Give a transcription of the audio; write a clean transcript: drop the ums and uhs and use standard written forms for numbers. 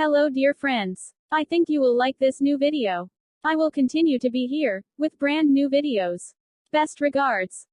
Hello dear friends. I think you will like this new video. I will continue to be here, with brand new videos. Best regards.